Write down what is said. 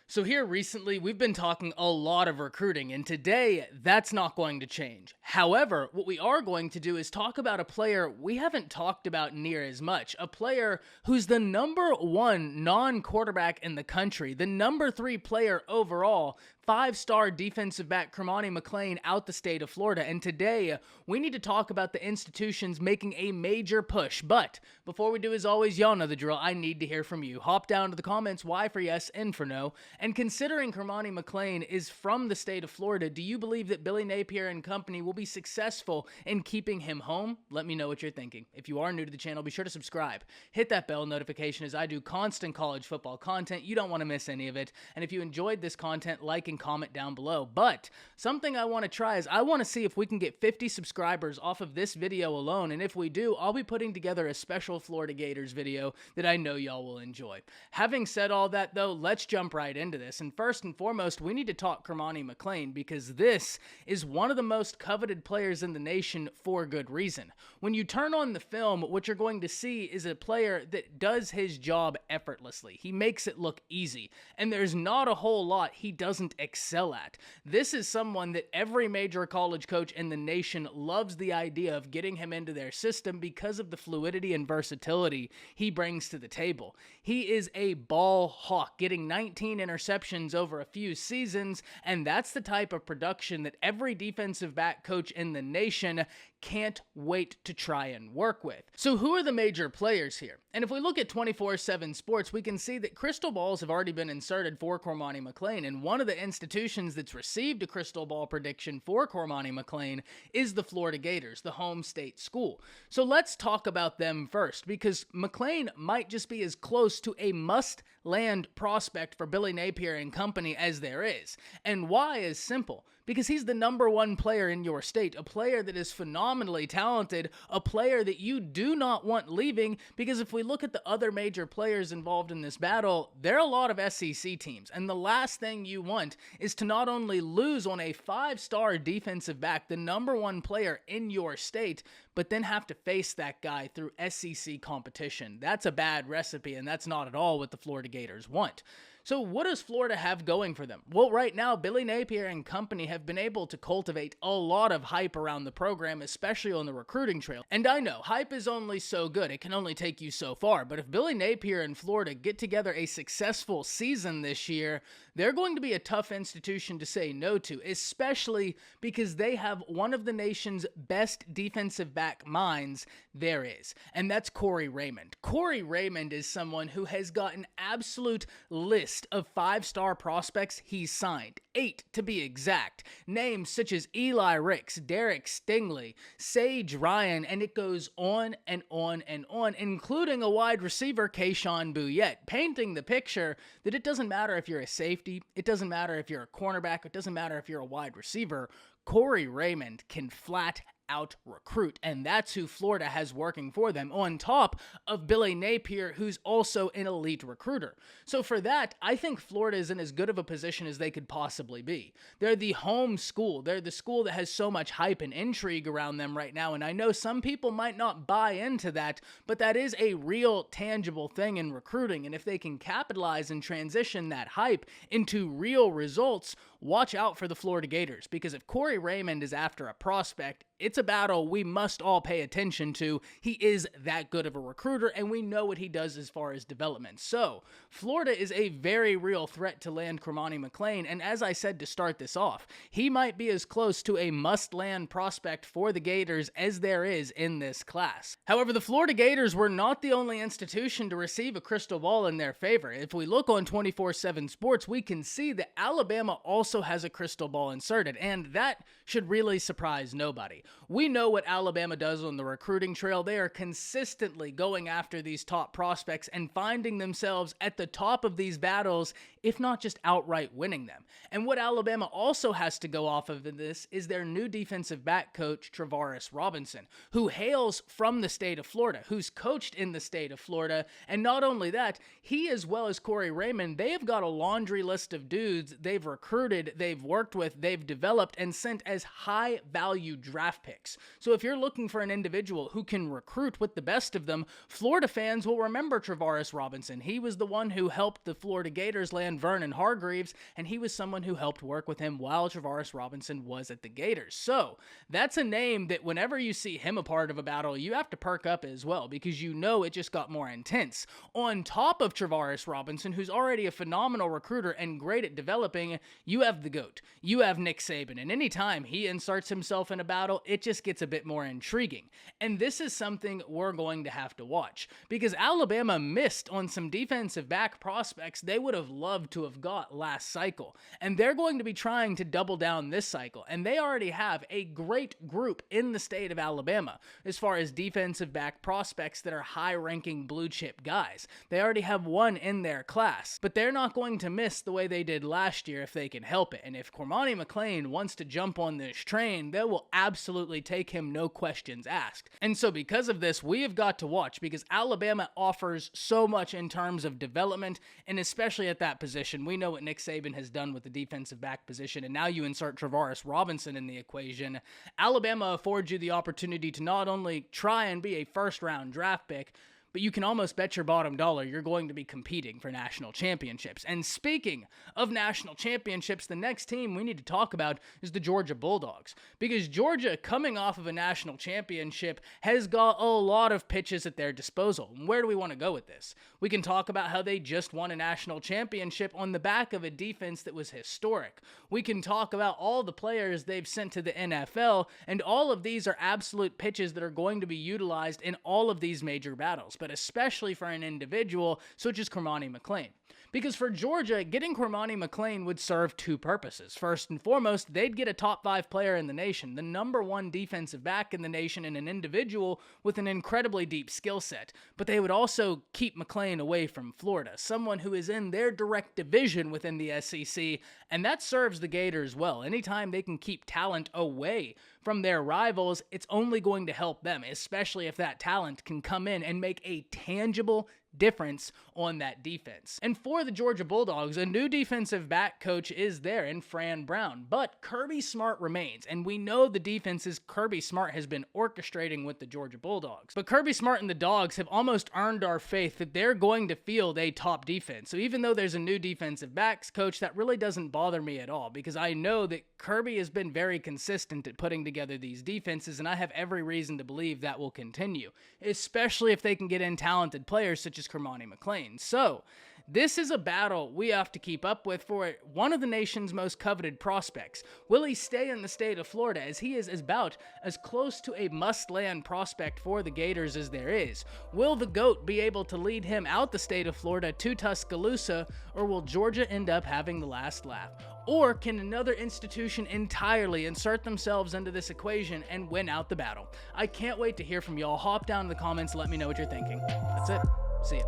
So here recently, we've been talking a lot of recruiting, and today, that's not going to change. However, what we are going to do is talk about a player we haven't talked about near as much, a player who's the number one non-quarterback in the country, the number 3 player overall, 5-star defensive back Cormani McClain out the state of Florida. And today, we need to talk about the institutions making a major push. But before we do, as always, y'all know the drill. I need to hear from you. Hop down to the comments, Y for yes, N for no. And considering Cormani McClain is from the state of Florida, do you believe that Billy Napier and company will be successful in keeping him home? Let me know what you're thinking. If you are new to the channel, be sure to subscribe. Hit that bell notification as I do constant college football content. You don't want to miss any of it. And if you enjoyed this content, like and comment down below. But something I want to try is I want to see if we can get 50 subscribers off of this video alone. And if we do, I'll be putting together a special Florida Gators video that I know y'all will enjoy. Having said all that though, let's jump right into this. And first and foremost, we need to talk Cormani McClain because this is one of the most coveted players in the nation for good reason. When you turn on the film, what you're going to see is a player that does his job effortlessly. He makes it look easy. And there's not a whole lot he doesn't excel at. This is someone that every major college coach in the nation loves the idea of getting him into their system because of the fluidity and versatility he brings to the table. He is a ball hawk, getting 19 interceptions over a few seasons, and that's the type of production that every defensive back coach in the nation can't wait to try and work with. So who are the major players here? And if we look at 24/7 Sports, we can see that crystal balls have already been inserted for Cormani McClain, and one of the institutions that's received a crystal ball prediction for Cormani McClain is the Florida Gators, the home state school. So let's talk about them first, because McClain might just be as close to a must-land prospect for Billy Napier and company as there is. And why is simple. Because he's the number 1 player in your state, a player that is phenomenally talented, a player that you do not want leaving, because if we look at the other major players involved in this battle, there are a lot of SEC teams, and the last thing you want is to not only lose on a 5-star defensive back, the number 1 player in your state, but then have to face that guy through SEC competition. That's a bad recipe, and that's not at all what the Florida Gators want. So what does Florida have going for them? Well, right now, Billy Napier and company have been able to cultivate a lot of hype around the program, especially on the recruiting trail. And I know, hype is only so good. It can only take you so far. But if Billy Napier and Florida get together a successful season this year, they're going to be a tough institution to say no to, especially because they have one of the nation's best defensive back minds there is. And that's Corey Raymond. Corey Raymond is someone who has got an absolute list of 5-star prospects he's signed, 8 to be exact. Names such as Eli Ricks, Derek Stingley, Sage Ryan, and it goes on and on and on, including a wide receiver, Keyshawn Bouillette, painting the picture that it doesn't matter if you're a safety, it doesn't matter if you're a cornerback, it doesn't matter if you're a wide receiver. Corey Raymond can flat out recruit, and that's who Florida has working for them, on top of Billy Napier, who's also an elite recruiter. So for that, I think Florida is in as good of a position as they could possibly be. They're the home school. They're the school that has so much hype and intrigue around them right now, and I know some people might not buy into that, but that is a real tangible thing in recruiting, and if they can capitalize and transition that hype into real results, watch out for the Florida Gators, because if Corey Raymond is after a prospect, it's a battle we must all pay attention to. He is that good of a recruiter, and we know what he does as far as development. So, Florida is a very real threat to land Cormani McClain, and as I said to start this off, he might be as close to a must-land prospect for the Gators as there is in this class. However, the Florida Gators were not the only institution to receive a crystal ball in their favor. If we look on 24/7 Sports, we can see that Alabama also has a crystal ball inserted, and that should really surprise nobody. We know what Alabama does on the recruiting trail. They are consistently going after these top prospects and finding themselves at the top of these battles, if not just outright winning them. And what Alabama also has to go off of in this is their new defensive back coach, Travaris Robinson, who hails from the state of Florida, who's coached in the state of Florida. And not only that, he as well as Corey Raymond, they have got a laundry list of dudes they've recruited, they've worked with, they've developed, and sent as high-value draft draft picks. So if you're looking for an individual who can recruit with the best of them, Florida fans will remember Travaris Robinson. He was the one who helped the Florida Gators land Vernon Hargreaves, and he was someone who helped work with him while Travaris Robinson was at the Gators. So that's a name that whenever you see him a part of a battle, you have to perk up as well, because you know it just got more intense. On top of Travaris Robinson, who's already a phenomenal recruiter and great at developing, you have the GOAT. You have Nick Saban, and anytime he inserts himself in a battle, it just gets a bit more intriguing. And this is something we're going to have to watch, because Alabama missed on some defensive back prospects they would have loved to have got last cycle, and they're going to be trying to double down this cycle, and they already have a great group in the state of Alabama as far as defensive back prospects that are high-ranking blue-chip guys. They already have one in their class, but they're not going to miss the way they did last year if they can help it, and if Cormani McClain wants to jump on this train, they will absolutely take him, no questions asked. And so because of this, we have got to watch, because Alabama offers so much in terms of development, and especially at that position. We know what Nick Saban has done with the defensive back position, and now you insert Travaris Robinson in the equation. Alabama affords you the opportunity to not only try and be a first-round draft pick, but you can almost bet your bottom dollar you're going to be competing for national championships. And speaking of national championships, the next team we need to talk about is the Georgia Bulldogs, because Georgia, coming off of a national championship, has got a lot of pitches at their disposal. And where do we want to go with this? We can talk about how they just won a national championship on the back of a defense that was historic. We can talk about all the players they've sent to the NFL, and all of these are absolute pitches that are going to be utilized in all of these major battles, but especially for an individual such as Cormani McClain. Because for Georgia, getting Cormani McClain would serve two purposes. First and foremost, they'd get a top 5 player in the nation, the number 1 defensive back in the nation, and an individual with an incredibly deep skill set. But they would also keep McClain away from Florida, someone who is in their direct division within the SEC, and that serves the Gators well. Anytime they can keep talent away from their rivals, it's only going to help them, especially if that talent can come in and make a tangible difference on that defense. And for the Georgia Bulldogs, a new defensive back coach is there in Fran Brown, but Kirby Smart remains, and we know the defenses Kirby Smart has been orchestrating with the Georgia Bulldogs. But Kirby Smart and the Dogs have almost earned our faith that they're going to field a top defense. So even though there's a new defensive backs coach, that really doesn't bother me at all, because I know that Kirby has been very consistent at putting together these defenses, and I have every reason to believe that will continue, especially if they can get in talented players such as Cormani McClain. So this is a battle we have to keep up with for one of the nation's most coveted prospects. Will he stay in the state of Florida, as he is about as close to a must-land prospect for the Gators as there is? Will the GOAT be able to lead him out the state of Florida to Tuscaloosa, or will Georgia end up having the last laugh? Or can another institution entirely insert themselves into this equation and win out the battle? I can't wait to hear from y'all. Hop down in the comments, let me know what you're thinking. That's it. See ya.